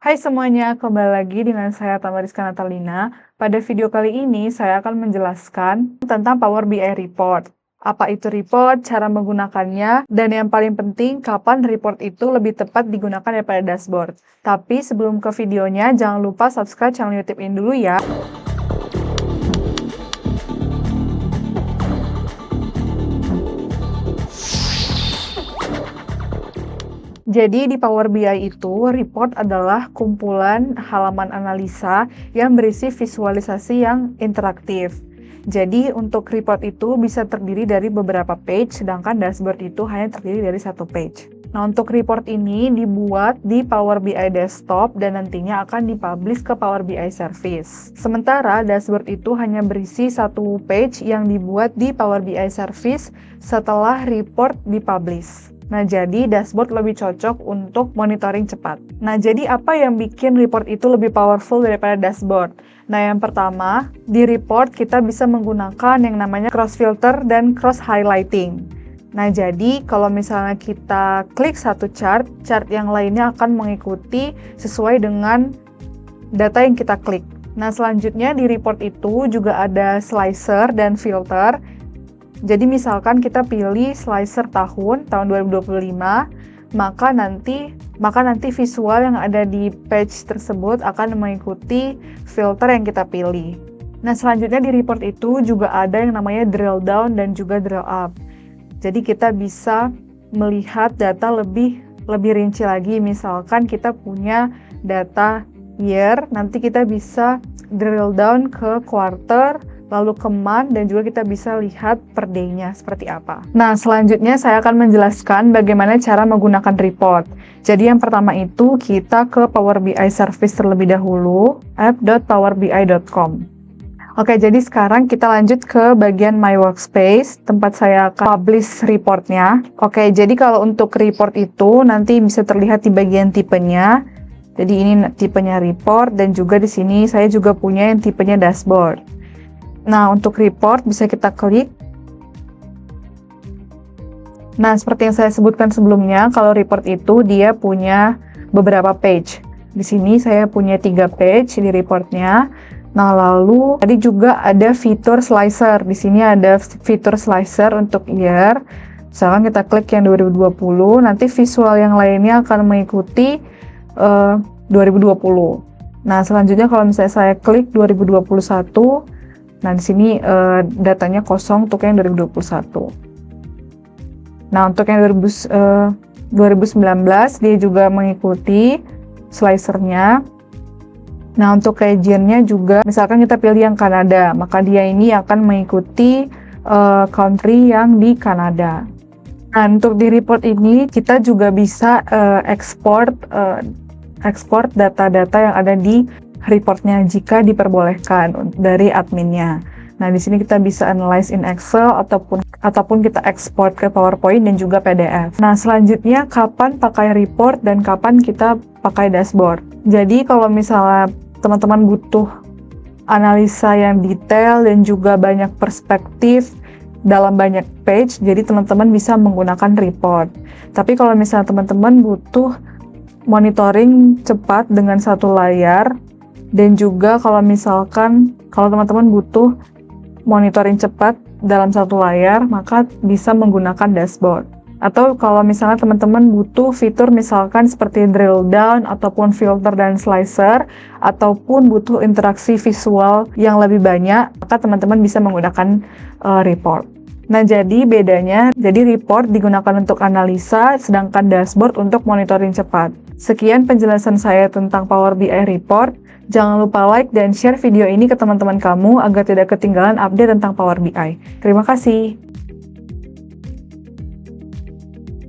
Hai semuanya, kembali lagi dengan saya Tamariska Natalina. Pada video kali ini saya akan menjelaskan tentang Power BI Report. Apa itu report, cara menggunakannya, dan yang paling penting kapan report itu lebih tepat digunakan daripada dashboard. Tapi sebelum ke videonya, jangan lupa subscribe channel YouTube ini dulu ya. Jadi di Power BI itu, report adalah kumpulan halaman analisa yang berisi visualisasi yang interaktif. Jadi untuk report itu bisa terdiri dari beberapa page, sedangkan dashboard itu hanya terdiri dari satu page. Nah, untuk report ini dibuat di Power BI Desktop dan nantinya akan dipublish ke Power BI Service. Sementara dashboard itu hanya berisi satu page yang dibuat di Power BI Service setelah report dipublish. Nah, jadi dashboard lebih cocok untuk monitoring cepat. Nah, jadi apa yang bikin report itu lebih powerful daripada dashboard? Nah, yang pertama, di report kita bisa menggunakan yang namanya cross filter dan cross highlighting. Nah, jadi kalau misalnya kita klik satu chart yang lainnya akan mengikuti sesuai dengan data yang kita klik. Nah, selanjutnya di report itu juga ada slicer dan filter. Jadi misalkan kita pilih slicer tahun 2025, maka nanti visual yang ada di page tersebut akan mengikuti filter yang kita pilih. Nah, selanjutnya di report itu juga ada yang namanya drill down dan juga drill up. Jadi kita bisa melihat data lebih rinci lagi. Misalkan kita punya data year, nanti kita bisa drill down ke quarter, lalu ke month, dan juga kita bisa lihat per day-nya seperti apa. Nah, selanjutnya saya akan menjelaskan bagaimana cara menggunakan report. Jadi yang pertama itu kita ke Power BI Service terlebih dahulu, app.powerbi.com. Oke, jadi sekarang kita lanjut ke bagian My Workspace, tempat saya akan publish reportnya. Oke, jadi kalau untuk report itu nanti bisa terlihat di bagian tipenya. Jadi ini tipenya report, dan juga di sini saya juga punya yang tipenya dashboard. Nah, untuk report bisa kita klik. Nah, seperti yang saya sebutkan sebelumnya, kalau report itu dia punya beberapa page. Di sini saya punya 3 page di reportnya. Nah, lalu tadi juga ada fitur slicer. Di sini ada fitur slicer untuk year. Misalkan kita klik yang 2020, nanti visual yang lainnya akan mengikuti 2020. Nah, selanjutnya kalau misalnya saya klik 2021, nah, di sini datanya kosong untuk yang 2021. Nah, untuk yang 2019 dia juga mengikuti slicernya. Nah, untuk region-nya juga, misalkan kita pilih yang Kanada, maka dia ini akan mengikuti country yang di Kanada. Nah, untuk di report ini kita juga bisa ekspor data-data yang ada di reportnya jika diperbolehkan dari adminnya. Nah, di sini kita bisa analyze in Excel ataupun kita ekspor ke PowerPoint dan juga PDF. Nah, selanjutnya kapan pakai report dan kapan kita pakai dashboard. Jadi kalau misalnya teman-teman butuh analisa yang detail dan juga banyak perspektif dalam banyak page, jadi teman-teman bisa menggunakan report. Tapi kalau misalnya teman-teman butuh monitoring cepat dengan satu layar, dan juga kalau teman-teman butuh monitoring cepat dalam satu layar, maka bisa menggunakan dashboard. Atau kalau misalnya teman-teman butuh fitur misalkan seperti drill down ataupun filter dan slicer, ataupun butuh interaksi visual yang lebih banyak, maka teman-teman bisa menggunakan report. Nah, jadi bedanya, report digunakan untuk analisa, sedangkan dashboard untuk monitoring cepat. Sekian penjelasan saya tentang Power BI Report. Jangan lupa like dan share video ini ke teman-teman kamu agar tidak ketinggalan update tentang Power BI. Terima kasih.